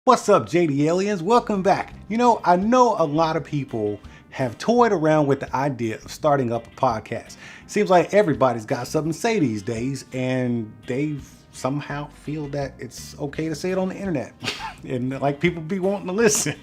What's up, JD Aliens? Welcome back. You know, I know a lot of people have toyed around with the idea of starting up a podcast. Seems like everybody's got something to say these days, and they somehow feel that it's okay to say it on the internet. And like people be wanting to listen.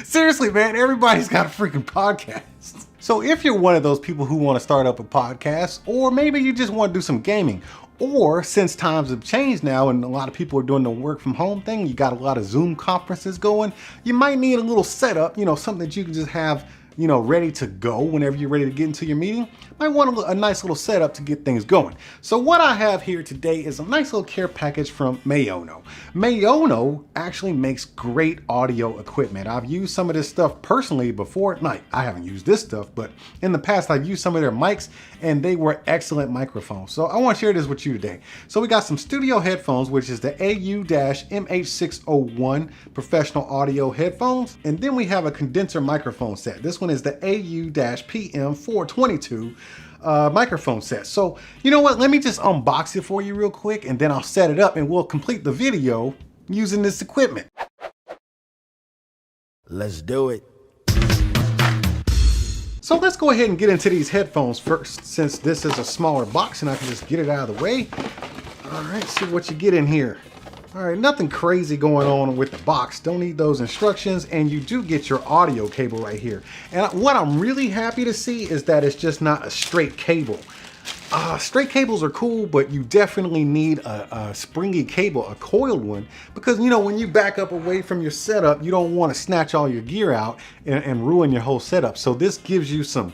Seriously, man, everybody's got a freaking podcast. So if you're one of those people who want to start up a podcast, or maybe you just want to do some gaming, or since times have changed now and a lot of people are doing the work from home thing, you got a lot of Zoom conferences going, you might need a little setup, something that you can just have, ready to go whenever you're ready to get into your meeting. Might want a nice little setup to get things going. So what I have here today is a nice little care package from Maono. Maono actually makes great audio equipment. I've used some of this stuff personally before. I haven't used this stuff, but in the past I've used some of their mics and they were excellent microphones. So I want to share this with you today. So we got some studio headphones, which is the AU-MH601 professional audio headphones. And then we have a condenser microphone set. This one is the AU-PM422 microphone set. So you know what, let me just unbox it for you real quick and then I'll set it up and we'll complete the video using this equipment. Let's do it. So let's go ahead and get into these headphones first, since this is a smaller box and I can just get it out of the way. All right, see what you get in here. All right, nothing crazy going on with the box. Don't need those instructions, and you do get your audio cable right here. And what I'm really happy to see is that it's just not a straight cable. Straight cables are cool, but you definitely need a springy cable, a coiled one, because when you back up away from your setup, you don't want to snatch all your gear out and ruin your whole setup. So this gives you some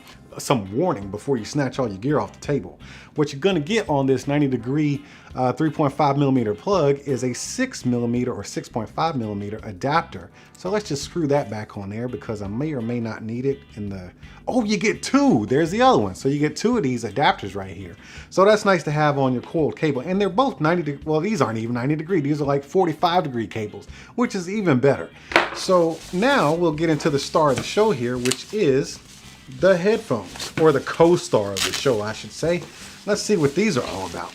warning before you snatch all your gear off the table. What you're gonna get on this 90-degree 3.5 millimeter plug is a 6 millimeter or 6.5 millimeter adapter. So let's just screw that back on there because I may or may not need it in the, oh, you get two, there's the other one. So you get two of these adapters right here. So that's nice to have on your coiled cable. And they're both 90, well, these aren't even 90 degree. These are like 45-degree cables, which is even better. So now we'll get into the star of the show here, which is the headphones, or the co-star of the show, I should say. Let's see what these are all about.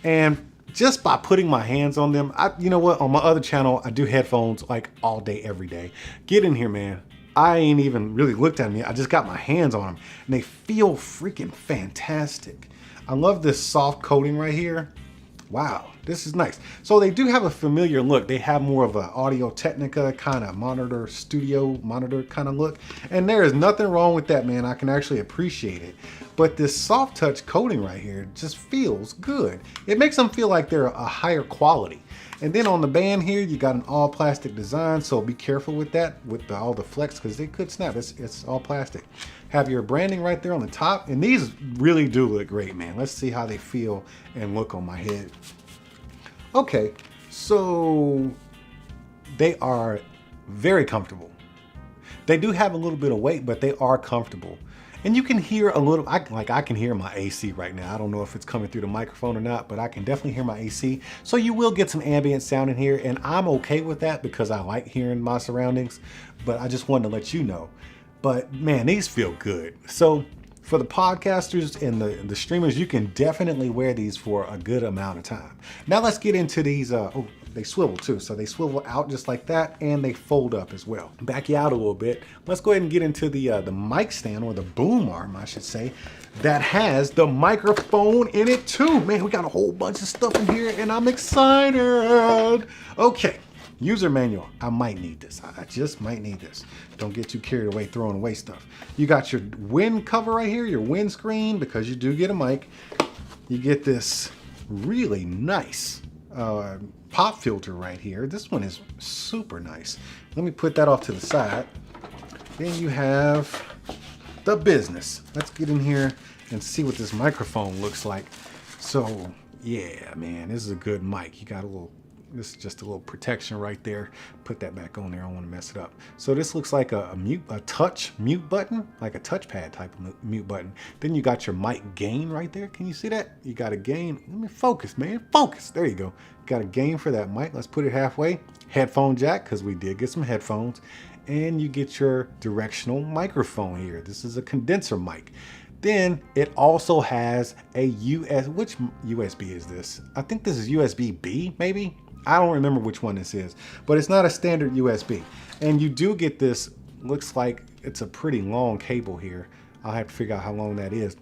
And just by putting my hands on them, you know what, on my other channel, I do headphones like all day, every day. Get in here, man. I ain't even really looked at them. I just got my hands on them and they feel freaking fantastic. I love this soft coating right here. Wow, this is nice. So they do have a familiar look. They have more of an Audio-Technica kind of monitor, studio monitor kind of look. And there is nothing wrong with that, man. I can actually appreciate it. But this soft touch coating right here just feels good. It makes them feel like they're a higher quality. And then on the band here, you got an all plastic design. So be careful with that, with all the flex, because they could snap. It's all plastic. Have your branding right there on the top. And these really do look great, man. Let's see how they feel and look on my head. Okay, so they are very comfortable. They do have a little bit of weight, but they are comfortable. And you can hear a little, I can hear my AC right now. I don't know if it's coming through the microphone or not, but I can definitely hear my AC. So you will get some ambient sound in here, and I'm okay with that because I like hearing my surroundings, but I just wanted to let you know. But man, these feel good. So for the podcasters and the streamers, you can definitely wear these for a good amount of time. Now let's get into these, oh, they swivel too. So they swivel out just like that, and they fold up as well. Back you out a little bit. Let's go ahead and get into the mic stand, or the boom arm, I should say, that has the microphone in it too. Man, we got a whole bunch of stuff in here and I'm excited. Okay. User manual. I might need this. I just might need this. Don't get too carried away throwing away stuff. You got your wind cover right here, your windscreen, because you do get a mic. You get this really nice pop filter right here. This one is super nice. Let me put that off to the side. Then you have the business. Let's get in here and see what this microphone looks like. So yeah, man, this is a good mic. You got a little, this is just a little protection right there. Put that back on there. I don't want to mess it up. So this looks like a touch mute button, like a touchpad type of mute button. Then you got your mic gain right there. Can you see that? You got a gain. Let me focus, man. Focus. There you go. Got a gain for that mic. Let's put it halfway. Headphone jack, because we did get some headphones. And you get your directional microphone here. This is a condenser mic. Then it also has a which USB is this? I think this is USB-B, maybe? I don't remember which one this is, but it's not a standard USB. And you do get this, looks like it's a pretty long cable here. I'll have to figure out how long that is.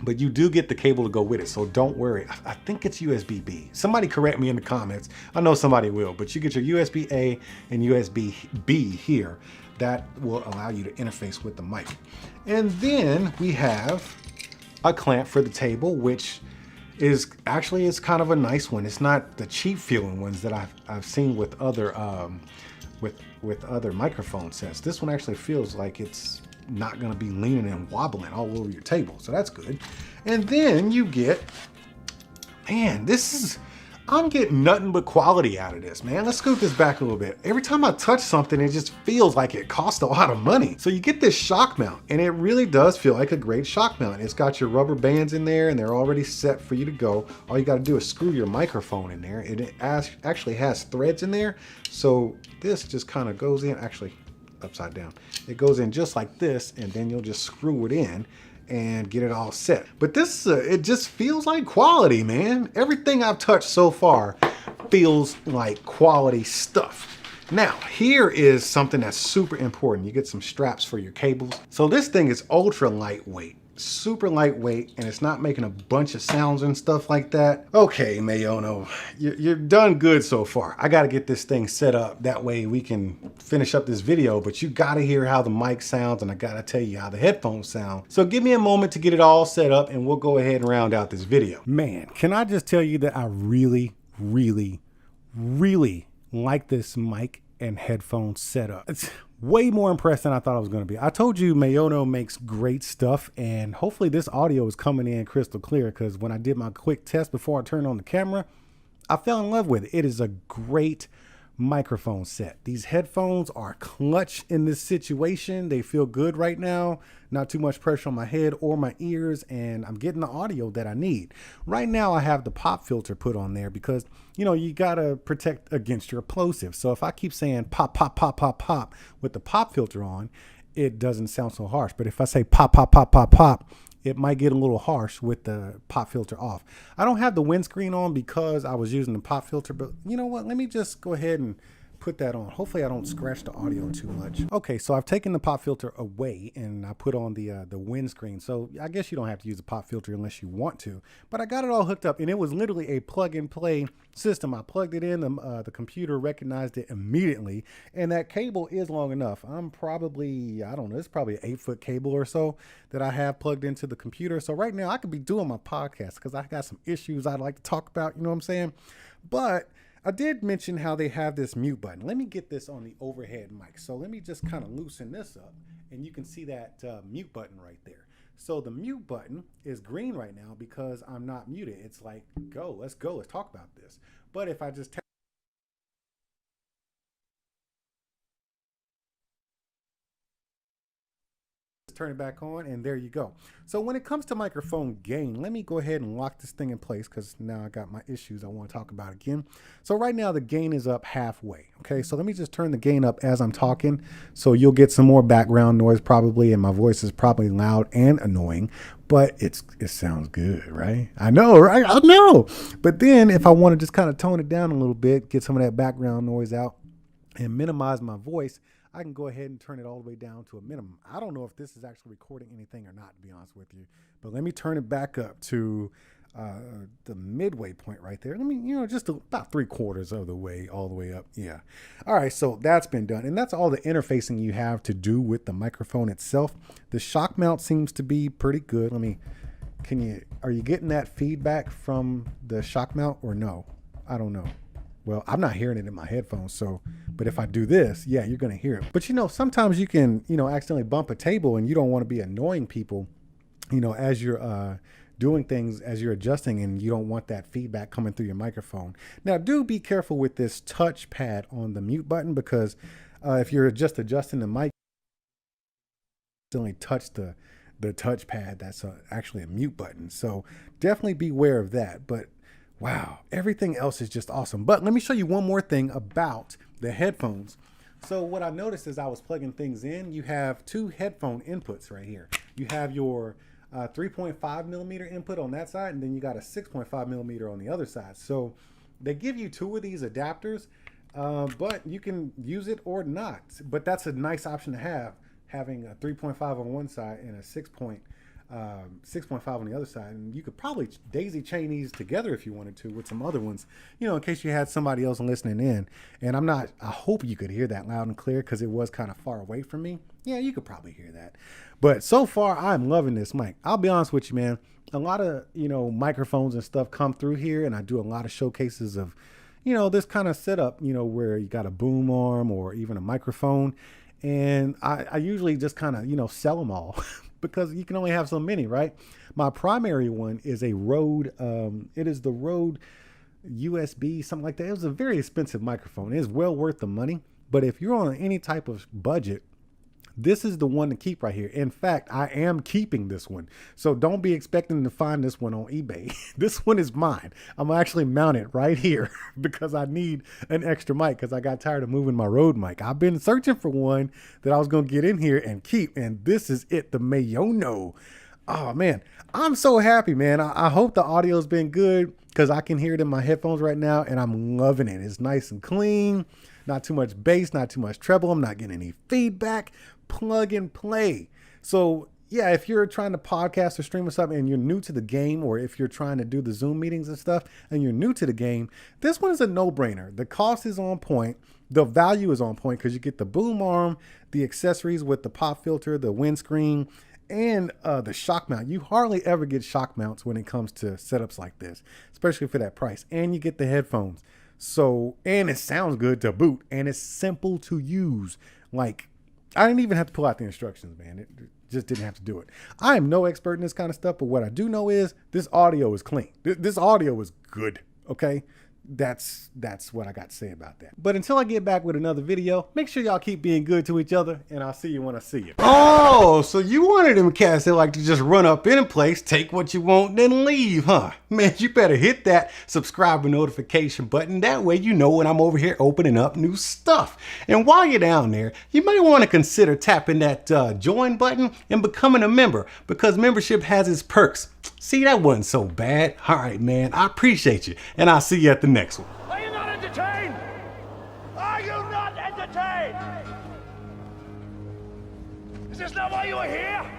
But you do get the cable to go with it, so don't worry. I think it's USB-B. Somebody correct me in the comments. I know somebody will, but you get your USB-A and USB-B here. That will allow you to interface with the mic. And then we have a clamp for the table, which is actually, it's kind of a nice one. It's not the cheap feeling ones that I've seen with other with other microphone sets. This one actually feels like it's not going to be leaning and wobbling all over your table, so that's good. And then you get, man, I'm getting nothing but quality out of this, man. Let's scoot this back a little bit. Every time I touch something, it just feels like it costs a lot of money. So you get this shock mount, and it really does feel like a great shock mount. It's got your rubber bands in there, and they're already set for you to go. All you got to do is screw your microphone in there. It actually has threads in there, so this just kind of goes in, actually upside down. It goes in just like this, and then you'll just screw it in and get it all set. But this, it just feels like quality, man. Everything I've touched so far feels like quality stuff. Now, here is something that's super important. You get some straps for your cables. So this thing is ultra lightweight, super lightweight, and it's not making a bunch of sounds and stuff like that. Okay, Maono, you're done good so far. I gotta get this thing set up. That way we can finish up this video, but you gotta hear how the mic sounds, and I gotta tell you how the headphones sound. So give me a moment to get it all set up, and we'll go ahead and round out this video. Man, can I just tell you that I really, really, really like this mic and headphone setup. It's way more impressed than I thought I was going to be. I told you Maono makes great stuff, and hopefully this audio is coming in crystal clear, because when I did my quick test before I turned on the camera, I fell in love with it. It is a great microphone set. These headphones are clutch in this situation. They feel good right now. Not too much pressure on my head or my ears, and I'm getting the audio that I need. Right now I have the pop filter put on there because, you know, you gotta protect against your plosive. So if I keep saying pop, pop, pop, pop, pop with the pop filter on, it doesn't sound so harsh. But if I say pop, pop, pop, pop, pop, it might get a little harsh with the pop filter off. I don't have the windscreen on because I was using the pop filter, but you know what? Let me just go ahead and put that on. Hopefully I don't scratch the audio too much. Okay, so I've taken the pop filter away and I put on the windscreen. So I guess you don't have to use a pop filter unless you want to, but I got it all hooked up, and it was literally a plug and play system. I plugged it in, the computer recognized it immediately, and that cable is long enough. I'm probably, I don't know, it's probably an 8-foot cable or so that I have plugged into the computer. So right now I could be doing my podcast because I got some issues I'd like to talk about, you know what I'm saying? But I did mention how they have this mute button. Let me get this on the overhead mic. So let me just kind of loosen this up, and you can see that mute button right there. So the mute button is green right now because I'm not muted. It's like, go, let's talk about this. But if I just turn it back on, and there you go. So when it comes to microphone gain, let me go ahead and lock this thing in place because now I got my issues I want to talk about again. So right now the gain is up halfway. Okay, so let me just turn the gain up as I'm talking, so you'll get some more background noise probably, and my voice is probably loud and annoying, but it sounds good, right? I know, right? I know. But then if I want to just kind of tone it down a little bit, get some of that background noise out and minimize my voice, I can go ahead and turn it all the way down to a minimum. I don't know if this is actually recording anything or not, to be honest with you, but let me turn it back up to the midway point right there. Let me, you know, just about 3/4 of the way, all the way up. Yeah. All right. So that's been done. And that's all the interfacing you have to do with the microphone itself. The shock mount seems to be pretty good. Are you getting that feedback from the shock mount or no? I don't know. Well, I'm not hearing it in my headphones, but if I do this, yeah, you're going to hear it. But you know, sometimes you can, you know, accidentally bump a table, and you don't want to be annoying people, you know, as you're doing things, as you're adjusting, and you don't want that feedback coming through your microphone. Now, do be careful with this touch pad on the mute button, because if you're just adjusting the mic, only touch the touch pad. That's actually a mute button. So definitely beware of that. But wow, everything else is just awesome. But let me show you one more thing about the headphones. So what I noticed as I was plugging things in, you have two headphone inputs right here. You have your 3.5 millimeter input on that side, and then you got a 6.5 millimeter on the other side. So They give you 2 of these adapters, but you can use it or not. But that's a nice option to have, having a 3.5 on one side and a 6.5 on the other side. And you could probably daisy chain these together if you wanted to with some other ones, you know, in case you had somebody else listening in. And I hope you could hear that loud and clear, because it was kind of far away from me. Yeah, you could probably hear that. But so far, I'm loving this mic. I'll be honest with you, man. A lot of, you know, microphones and stuff come through here, and I do a lot of showcases of, you know, this kind of setup, you know, where you got a boom arm or even a microphone. And I usually just kind of, you know, sell them all because you can only have so many, right? My primary one is a Rode, it is the Rode USB, something like that. It was a very expensive microphone. It is well worth the money. But if you're on any type of budget, this is the one to keep right here. In fact, I am keeping this one. So don't be expecting to find this one on eBay. This one is mine. I'm actually mounted right here because I need an extra mic, because I got tired of moving my Rode mic. I've been searching for one that I was going to get in here and keep. And this is it, the Maono. Oh, man. I'm so happy, man. I hope the audio's been good, because I can hear it in my headphones right now, and I'm loving it. It's nice and clean. Not too much bass, not too much treble. I'm not getting any feedback. Plug and play. So yeah, if you're trying to podcast or stream or something and you're new to the game, or if you're trying to do the Zoom meetings and stuff and you're new to the game, this one is a no-brainer. The cost is on point. The value is on point, because you get the boom arm, the accessories with the pop filter, the windscreen, and the shock mount. You hardly ever get shock mounts when it comes to setups like this, especially for that price. And you get the headphones. So, and it sounds good to boot, and it's simple to use. Like, I didn't even have to pull out the instructions, man. It just didn't have to do it. I am no expert in this kind of stuff, but what I do know is this audio is clean. This audio is good, okay? That's what I got to say about that. But until I get back with another video, make sure y'all keep being good to each other, and I'll see you when I see you. Oh, so you wanted them cats that like to just run up in a place, take what you want, then leave, huh? Man, you better hit that subscribe and notification button. That way you know when I'm over here opening up new stuff. And while you're down there, you may want to consider tapping that join button and becoming a member, because membership has its perks. See, that wasn't so bad. All right, man, I appreciate you, and I'll see you at the next one. Are you not entertained? Are you not entertained? Is this not why you are here?